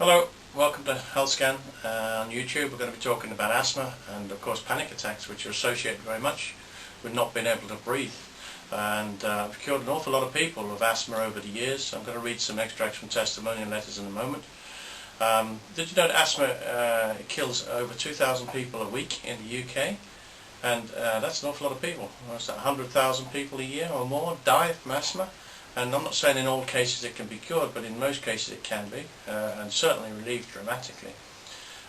Hello, welcome to HealthScan. On YouTube we're going to be talking about asthma and of course panic attacks, which are associated very much with not being able to breathe. And I've cured an awful lot of people of asthma over the years. I'm going to read some extracts from testimonial letters in a moment. Did you know that asthma kills over 2,000 people a week in the UK? And that's an awful lot of people. That's 100,000 people a year or more die from asthma. And I'm not saying in all cases it can be cured, but in most cases it can be, and certainly relieved dramatically.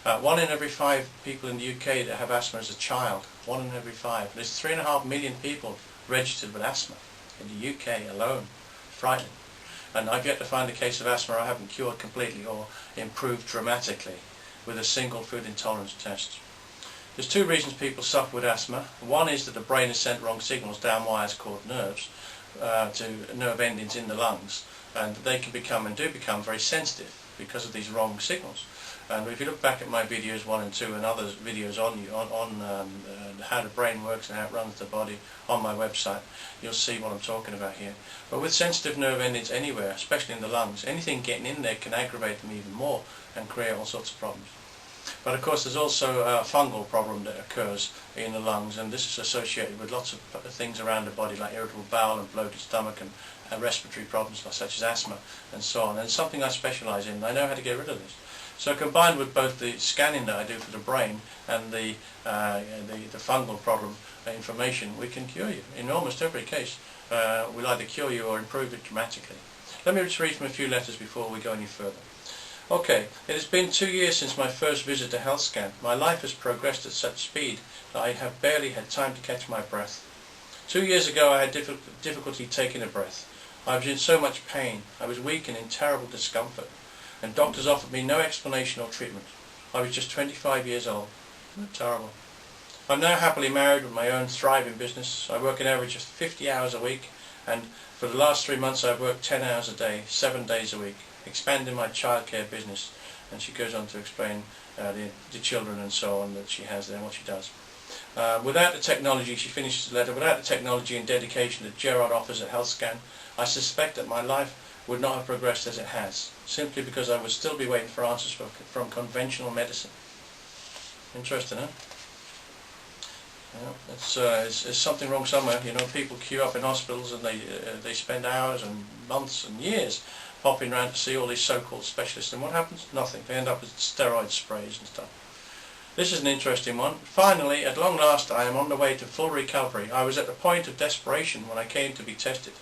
1 in every 5 people in the UK that have asthma as a child. 1 in every 5. There's 3.5 million people registered with asthma in the UK alone. Frightening. And I've yet to find a case of asthma I haven't cured completely or improved dramatically with a single food intolerance test. There's 2 reasons people suffer with asthma. One is that the brain has sent wrong signals down wires called nerves to nerve endings in the lungs, and they can become and do become very sensitive because of these wrong signals. And if you look back at my videos 1 and 2 and other videos on how the brain works and how it runs the body on my website, you'll see what I'm talking about here. But with sensitive nerve endings anywhere, especially in the lungs, anything getting in there can aggravate them even more and create all sorts of problems. But of course there's also a fungal problem that occurs in the lungs, and this is associated with lots of things around the body like irritable bowel and bloated stomach and respiratory problems such as asthma and so on. And it's something I specialise in. I know how to get rid of this. So combined with both the scanning that I do for the brain and the fungal problem information, we can cure you. In almost every case we'll either cure you or improve it dramatically. Let me just read from a few letters before we go any further. Okay, it has been 2 years since my first visit to HealthScan. My life has progressed at such speed that I have barely had time to catch my breath. 2 years ago I had difficulty taking a breath. I was in so much pain. I was weak and in terrible discomfort, and doctors offered me no explanation or treatment. I was just 25 years old. Terrible. I'm now happily married with my own thriving business. I work an average of 50 hours a week, and for the last 3 months I've worked 10 hours a day, 7 days a week, expanding my childcare business. And she goes on to explain the children and so on that she has there and what she does. Without the technology, she finishes the letter, without the technology and dedication that Gerard offers at HealthScan, I suspect that my life would not have progressed as it has, simply because I would still be waiting for answers from conventional medicine. Interesting, huh? There's something wrong somewhere. You know, people queue up in hospitals and they spend hours and months and years popping around to see all these so-called specialists, and what happens? Nothing. They end up with steroid sprays and stuff. This is an interesting one. Finally, at long last, I am on the way to full recovery. I was at the point of desperation when I came to be tested.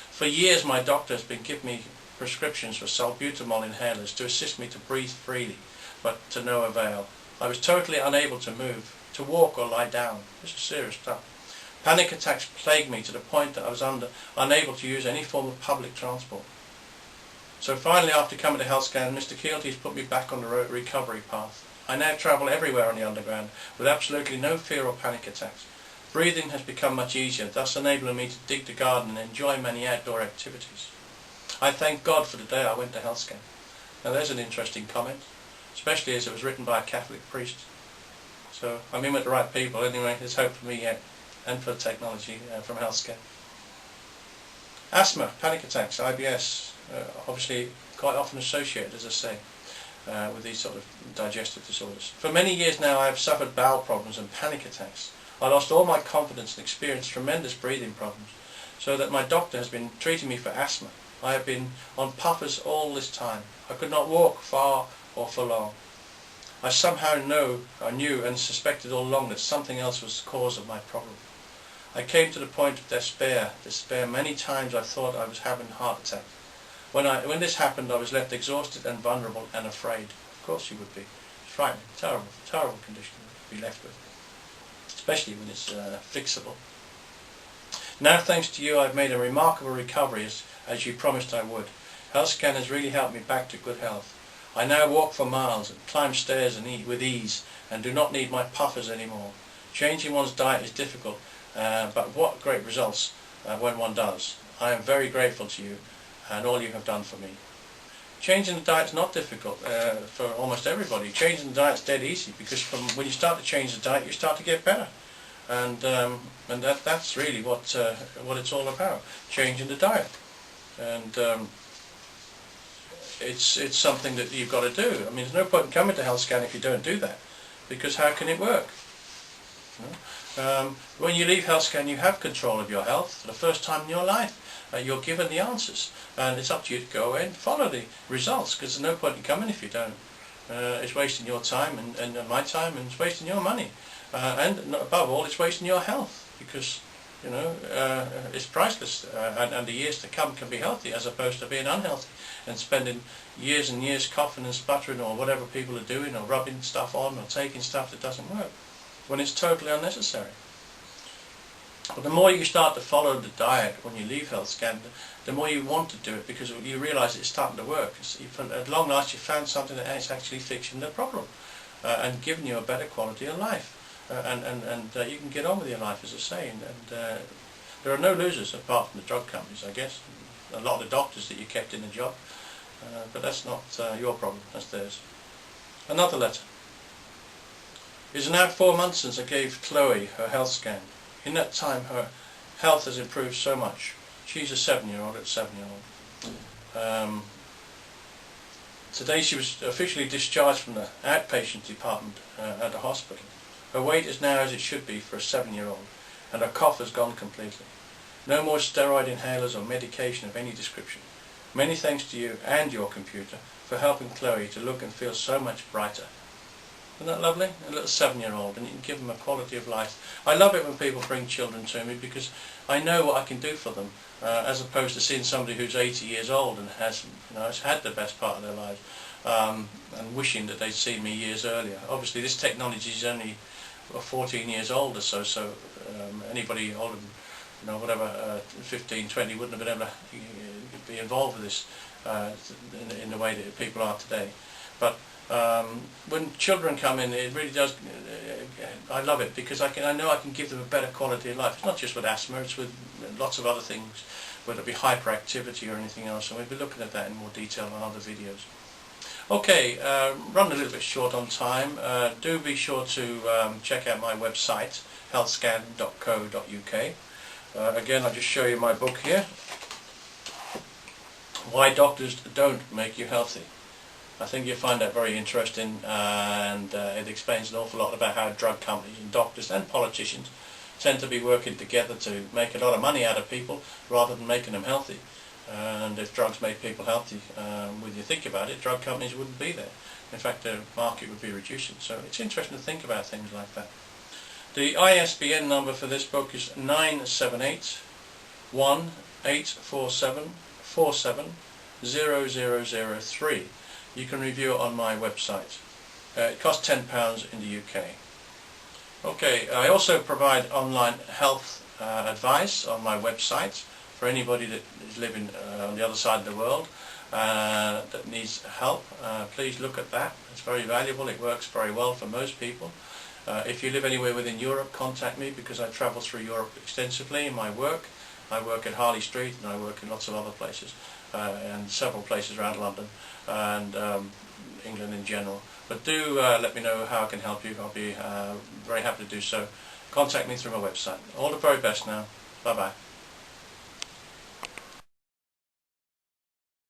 For years my doctor has been giving me prescriptions for salbutamol inhalers to assist me to breathe freely, but to no avail. I was totally unable to move, to walk or lie down. This is serious stuff. Panic attacks plagued me to the point that I was unable to use any form of public transport. So finally, after coming to HealthScan, Mr. Kielty has put me back on the recovery path. I now travel everywhere on the underground with absolutely no fear or panic attacks. Breathing has become much easier, thus enabling me to dig the garden and enjoy many outdoor activities. I thank God for the day I went to HealthScan. Now there's an interesting comment, especially as it was written by a Catholic priest. So I'm in with the right people. Anyway, there's hope for me yet, and for the technology from HealthScan. Asthma, panic attacks, IBS, obviously quite often associated, as I say, with these sort of digestive disorders. For many years now I have suffered bowel problems and panic attacks. I lost all my confidence and experienced tremendous breathing problems, so that my doctor has been treating me for asthma. I have been on puffers all this time. I could not walk far or for long. I somehow knew and suspected all along that something else was the cause of my problem. I came to the point of despair. Many times I thought I was having a heart attack. When this happened, I was left exhausted and vulnerable and afraid. Of course you would be. It's frightening, terrible condition to be left with, especially when it's fixable. Now, thanks to you, I've made a remarkable recovery, as you promised I would. HealthScan has really helped me back to good health. I now walk for miles and climb stairs and eat with ease, and do not need my puffers anymore. Changing one's diet is difficult, but what great results when one does. I am very grateful to you and all you have done for me. Changing the diet is not difficult for almost everybody. Changing the diet is dead easy, because when you start to change the diet, you start to get better, and that's really what it's all about, changing the diet. And it's something that you've got to do. I mean, there's no point in coming to HealthScan if you don't do that, because how can it work? When you leave HealthScan, you have control of your health for the first time in your life. You're given the answers, and it's up to you to go away and follow the results, because there's no point in coming if you don't. It's wasting your time and my time, and it's wasting your money, and above all, it's wasting your health, because you know it's priceless, and the years to come can be healthy as opposed to being unhealthy and spending years and years coughing and sputtering or whatever people are doing, or rubbing stuff on or taking stuff that doesn't work when it's totally unnecessary. But the more you start to follow the diet when you leave HealthScan, the more you want to do it, because you realise it's starting to work. At long last, you found something that is actually fixing the problem and giving you a better quality of life. And you can get on with your life, as I say. And there are no losers apart from the drug companies, I guess. A lot of the doctors that you kept in the job. But that's not your problem, that's theirs. Another letter. It's now 4 months since I gave Chloe her health scan. In that time, her health has improved so much. She's a 7-year-old at 7-year-old. Today she was officially discharged from the outpatient department at the hospital. Her weight is now as it should be for a 7-year-old, and her cough has gone completely. No more steroid inhalers or medication of any description. Many thanks to you and your computer for helping Chloe to look and feel so much brighter. Isn't that lovely? A little 7-year-old, and you can give them a quality of life. I love it when people bring children to me, because I know what I can do for them, as opposed to seeing somebody who's 80 years old and has had the best part of their lives, and wishing that they'd seen me years earlier. Obviously this technology is only 14 years old or so, anybody older than, whatever, 15, 20 wouldn't have been able to be involved with this in the way that people are today. But when children come in, it really does, I love it, because I know I can give them a better quality of life. It's not just with asthma, it's with lots of other things, whether it be hyperactivity or anything else, and we'll be looking at that in more detail on other videos. Okay, run a little bit short on time. Do be sure to check out my website, healthscan.co.uk. Again, I'll just show you my book here, Why Doctors Don't Make You Healthy. I think you'll find that very interesting, and it explains an awful lot about how drug companies and doctors and politicians tend to be working together to make a lot of money out of people rather than making them healthy. And if drugs made people healthy, when you think about it, drug companies wouldn't be there. In fact, the market would be reducing. So it's interesting to think about things like that. The ISBN number for this book is 978-1847-47-0003. You can review it on my website. It costs £10 in the UK. Okay, I also provide online health advice on my website for anybody that is living on the other side of the world that needs help. Please look at that. It's very valuable. It works very well for most people. If you live anywhere within Europe, contact me, because I travel through Europe extensively in my work. I work at Harley Street, and I work in lots of other places, and several places around London and England in general. But do let me know how I can help you. I'll be very happy to do so. Contact me through my website. All the very best now. Bye bye.